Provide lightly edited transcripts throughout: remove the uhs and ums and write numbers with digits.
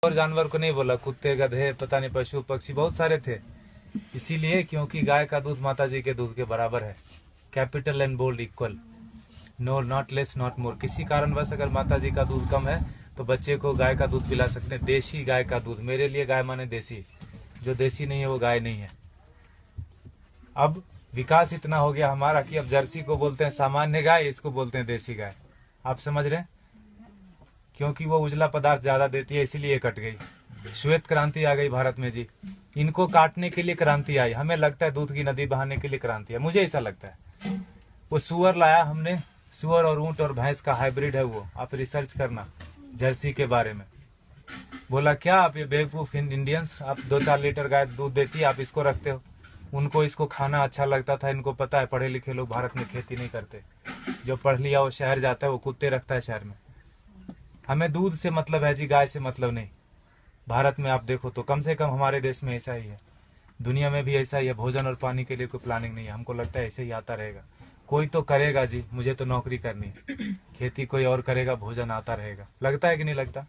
और जानवर को नहीं बोला, कुत्ते, गधे, पता नहीं पशु पक्षी बहुत सारे थे। इसीलिए क्योंकि गाय का दूध माता जी के दूध के बराबर है, capital and bold equal, no not less not more. किसी कारणवश अगर माता जी का दूध कम है तो बच्चे को गाय का दूध पिला सकते हैं, देसी गाय का दूध। मेरे लिए गाय माने देसी, जो देसी नहीं है वो गाय नहीं है। अब विकास इतना हो गया हमारा कि अब जर्सी को बोलते हैं सामान्य गाय, इसको बोलते हैं देसी गाय। आप समझ रहे हैं, क्योंकि वो उजला पदार्थ ज्यादा देती है इसीलिए कट गई। श्वेत क्रांति आ गई भारत में जी, इनको काटने के लिए क्रांति आई। हमें लगता है दूध की नदी बहाने के लिए क्रांति है, मुझे ऐसा लगता है। वो सुअर लाया हमने, सुअर और ऊंट और भैंस का हाइब्रिड है वो, आप रिसर्च करना जर्सी के बारे में। बोला क्या आप ये बेवकूफ इंडियंस, आप 2-4 लीटर गाय दूध देती है, आप इसको रखते हो। उनको इसको खाना अच्छा लगता था, इनको पता है पढ़े लिखे लोग भारत में खेती नहीं करते, जो पढ़ लिया वो शहर जाता है, वो कुत्ते रखता है शहर में। हमें दूध से मतलब है जी, गाय से मतलब नहीं। भारत में आप देखो तो कम से कम हमारे देश में ऐसा ही है, दुनिया में भी ऐसा ही है। भोजन और पानी के लिए कोई प्लानिंग नहीं है, हमको लगता है ऐसे ही आता रहेगा। कोई तो करेगा जी, मुझे तो नौकरी करनी है, खेती कोई और करेगा, भोजन आता रहेगा। लगता है कि नहीं लगता?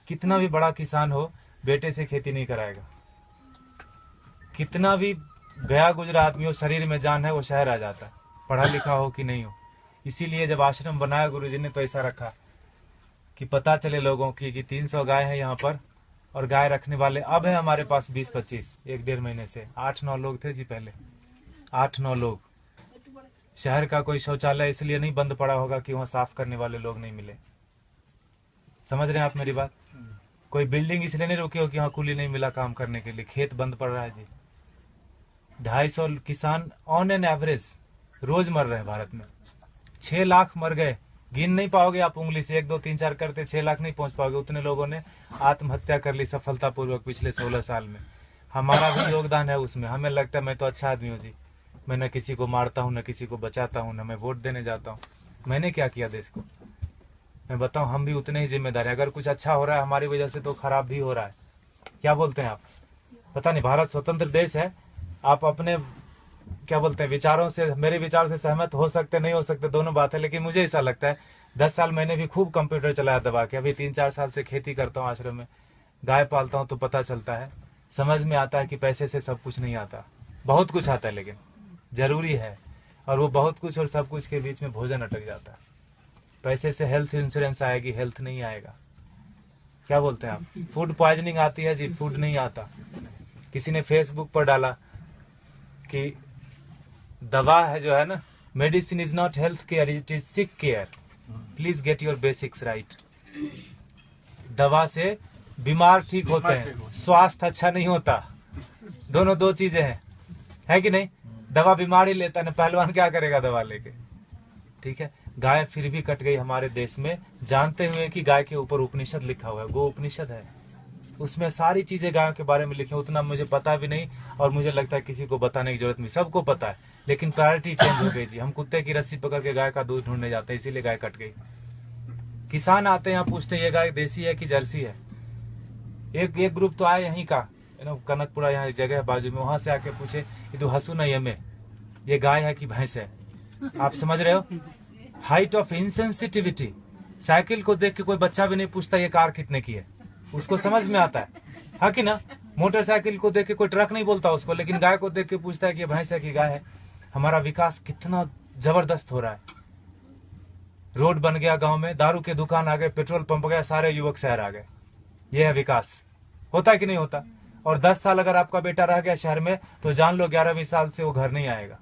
कितना भी बड़ा किसान हो, बेटे से खेती नहीं कराएगा। कितना भी गया गुजरा आदमी हो, शरीर में जान है, वो शहर आ जाता है, पढ़ा लिखा हो कि नहीं हो। इसीलिए जब आश्रम बनाया गुरुजी ने तो ऐसा रखा कि पता चले लोगों की कि 300 गाय है यहाँ पर, और गाय रखने वाले अब है हमारे पास 20-25, 1-1.5 महीने से 8-9 लोग थे जी पहले, 8-9 लोग। शहर का कोई शौचालय इसलिए नहीं बंद पड़ा होगा कि वहाँ साफ करने वाले लोग नहीं मिले। समझ रहे हैं आप मेरी बात? कोई बिल्डिंग इसलिए नहीं रुकी हो कि वहाँ कुली नहीं मिला काम करने के लिए, खेत बंद पड़ रहा है जी। 250 किसान ऑन एन एवरेज रोज मर रहे हैं भारत में। 6 लाख मर गए, गिन नहीं पाओगे आप उंगली से, 1 2 3 4 करते 6 लाख नहीं पहुंच पाओगे। उतने लोगों ने आत्महत्या कर ली सफलतापूर्वक पिछले 16 साल में। हमारा भी योगदान है उसमें। हमें लगता है मैं तो अच्छा आदमी हूँ जी, मैं न किसी को मारता हूँ, न किसी को बचाता हूँ, न मैं वोट देने जाता हूँ। मैंने क्या किया देश को, मैं बताऊं? हम भी उतने ही जिम्मेदार है। अगर कुछ अच्छा हो रहा है हमारी वजह से तो खराब भी हो रहा है। क्या बोलते हैं आप? पता नहीं, भारत स्वतंत्र देश है, आप अपने क्या बोलते हैं विचारों से, मेरे विचारों से सहमत हो सकते नहीं हो सकते, दोनों बात है। लेकिन मुझे ऐसा लगता है 10 साल मैंने भी खूब कंप्यूटर चलाया दबा के, अभी 3-4 साल से खेती करता हूँ, आश्रम में गाय पालता हूँ, तो पता चलता है, समझ में आता है कि पैसे से सब कुछ नहीं आता, बहुत कुछ आता है लेकिन जरूरी है। और वो बहुत कुछ और सब कुछ के बीच में भोजन अटक जाता है। पैसे से हेल्थ इंश्योरेंस आएगी, हेल्थ नहीं आएगा। क्या बोलते हैं आप? फूड पॉइजनिंग आती है जी, फूड नहीं आता। किसी ने फेसबुक पर डाला कि दवा है जो है ना, medicine is not health care, it is sick care, please get your basics right. दवा से बीमार ठीक होते हैं, स्वास्थ्य अच्छा नहीं होता। दोनों दो चीजें हैं, है कि नहीं? दवा बीमार ही लेता है, पहलवान क्या करेगा दवा लेके? ठीक है, गाय फिर भी कट गई हमारे देश में, जानते हुए कि गाय के ऊपर उपनिषद लिखा हुआ है, गो उपनिषद है, उसमें सारी चीजें गायों के बारे में लिखी। उतना मुझे पता भी नहीं, और मुझे लगता है किसी को बताने की जरूरत नहीं, सबको पता है। लेकिन प्रायोरिटी चेंज हो गई जी। हम कुत्ते की रस्सी पकड़ के गाय का दूध ढूंढने जाते हैं, इसीलिए गाय कट गई। किसान आते हैं यहाँ, पूछते हैं ये गाय देसी है कि जर्सी है। एक ग्रुप तो आए यहीं का, कनकपुरा यहाँ एक जगह है बाजू में, वहां से आके पूछे ये तो हसू नहीं हमें, ये गाय है कि भैंस है? आप समझ रहे हो? Height of insensitivity. साइकिल को देख के कोई बच्चा भी नहीं पूछता ये कार कितने की है, उसको समझ में आता है कि ना? मोटरसाइकिल को देख के कोई ट्रक नहीं बोलता उसको, लेकिन गाय को देख के पूछता है कि ये भैंस है कि गाय है। हमारा विकास कितना जबरदस्त हो रहा है। रोड बन गया गांव में, दारू के दुकान आ गए, पेट्रोल पंप गया, सारे युवक शहर आ गए। ये है विकास। होता है कि नहीं होता? और 10 साल अगर आपका बेटा रह गया शहर में तो जान लो 11वीं साल से वो घर नहीं आएगा।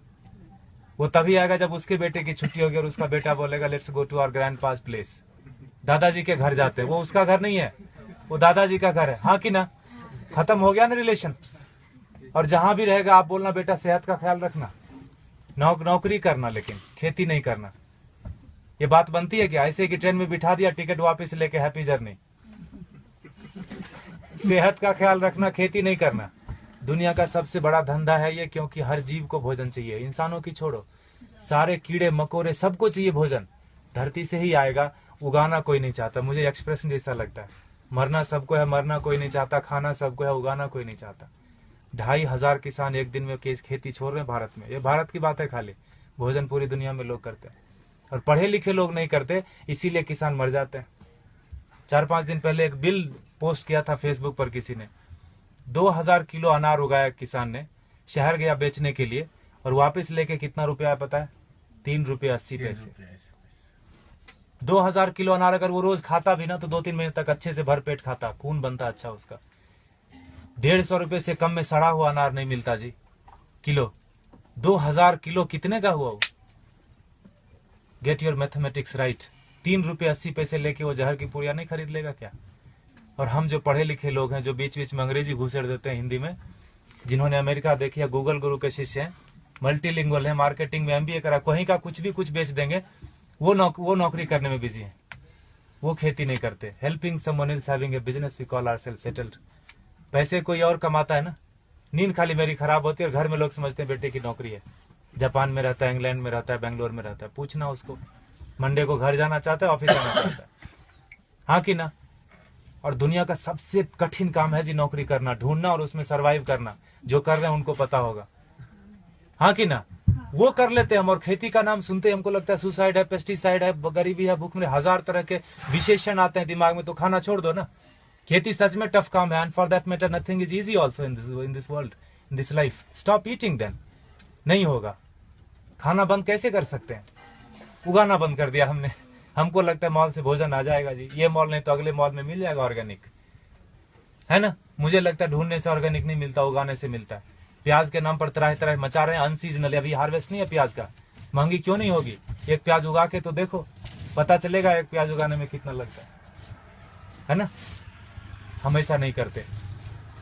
वो तभी आएगा जब उसके बेटे की छुट्टी होगी और उसका बेटा बोलेगा let's go to our grandpa's place. दादाजी के घर जाते हैं, वो उसका घर नहीं है, वो दादाजी का घर है। हाँ कि ना? खत्म हो गया ना रिलेशन। और जहां भी रहेगा आप बोलना बेटा सेहत का ख्याल रखना, नौकरी करना, लेकिन खेती नहीं करना। ये बात बनती है क्या? ऐसे कि ट्रेन में बिठा दिया, टिकट वापस लेके हैप्पी जर्नी। सेहत का ख्याल रखना, खेती नहीं करना। दुनिया का सबसे बड़ा धंधा है ये, क्योंकि हर जीव को भोजन चाहिए। इंसानों की छोड़ो, सारे कीड़े मकोड़े सबको चाहिए भोजन। धरती से ही आएगा, उगाना कोई नहीं चाहता। मुझे एक्सप्रेशन जैसा लगता है, मरना सबको है, मरना कोई नहीं चाहता, खाना सबको है, उगाना कोई नहीं चाहता। 2,500 किसान एक दिन में खेती छोड़ रहे हैं भारत में। ये भारत की बात है खाली, भोजन पूरी दुनिया में लोग करते हैं और पढ़े लिखे लोग नहीं करते, इसीलिए किसान मर जाते हैं। 4-5 दिन पहले एक बिल पोस्ट किया था फेसबुक पर किसी ने, 2000 किलो अनार उगाया किसान ने, शहर गया बेचने के लिए और वापस लेके कितना रुपया है पता है? 3 रुपये 80 पैसे। 2000 किलो अनार अगर वो रोज खाता भी ना तो 2-3 महीने तक अच्छे से भर पेट खाता, खून बनता अच्छा उसका। 150 रुपए से कम में सड़ा हुआ अनार नहीं मिलता जी किलो। 2000 किलो कितने का हुआ वो? Get your mathematics right. 3 रुपये 80 पैसे लेके वो जहर की पुड़िया नहीं खरीद लेगा क्या? और हम जो पढ़े लिखे लोग हैं, जो बीच बीच में अंग्रेजी घुसेड़ देते हैं हिंदी में, जिन्होंने अमेरिका देखी है, गूगल गुरु के शिष्य हैं, मल्टीलिंगुअल है, मार्केटिंग में MBA करा, कहीं का कुछ भी कुछ बेच देंगे, वो नौकरी करने में बिजी है, वो खेती नहीं करते। Helping someone else having a business we call ourselves settled. पैसे कोई और कमाता है ना, नींद खाली मेरी खराब होती है और घर में लोग समझते हैं बेटे की नौकरी है, जापान में रहता है, इंग्लैंड में रहता है, बेंगलोर में रहता है। पूछना उसको, मंडे को घर जाना चाहता है, ऑफिस जाना चाहता है, हाँ कि ना? और दुनिया का सबसे कठिन काम है जी नौकरी करना, ढूंढना और उसमें सरवाइव करना। जो कर रहे हैं उनको पता होगा, हाँ कि ना? वो कर लेते हैं हम, और खेती का नाम सुनते हमको लगता है सुसाइड है, पेस्टिसाइड है, गरीबी है, भूख में, 1000 तरह के विशेषण आते हैं दिमाग में, तो खाना छोड़ दो ना। खेती सच में टफ काम है, and for that matter nothing is easy also in this world, in this life. Stop eating then, नहीं होगा। खाना बंद कैसे कर सकते हैं? उगाना बंद कर दिया हमने। हमको लगता है मॉल से भोजन आ जाएगा जी, ये मॉल नहीं तो अगले मॉल में मिल जाएगा ऑर्गेनिक, है ना? मुझे लगता है ढूंढने से ऑर्गेनिक नहीं मिलता, उगाने से मिलता है। प्याज के नाम पर तरह तरह मचा रहे हैं, अनसीजनल, अभी हार्वेस्ट नहीं है प्याज का। महंगी क्यों नहीं होगी? एक प्याज उगा के तो देखो, पता चलेगा एक प्याज उगाने में कितना लगता है ना? हम ऐसा नहीं करते,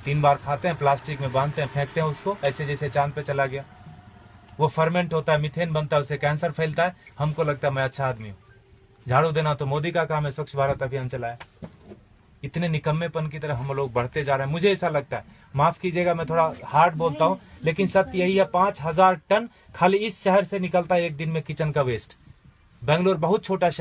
3 बार खाते हैं, प्लास्टिक में बांधते हैं, फेंकते हैं उसको, ऐसे जैसे चांद पे चला गया। वो फर्मेंट होता है, मीथेन बनता है, उससे कैंसर फैलता है। हमको लगता है मैं अच्छा आदमी हूँ। झाड़ू देना तो मोदी का काम है, स्वच्छ भारत अभियान चलाया। इतने निकम्मेपन की तरह हम लोग बढ़ते जा रहे हैं। मुझे ऐसा लगता है, माफ कीजिएगा मैं थोड़ा हार्ड बोलता हूँ, लेकिन सत्य यही है, 5000 टन खाली इस शहर से निकलता है एक दिन में किचन का वेस्ट। बेंगलोर बहुत छोटा शहर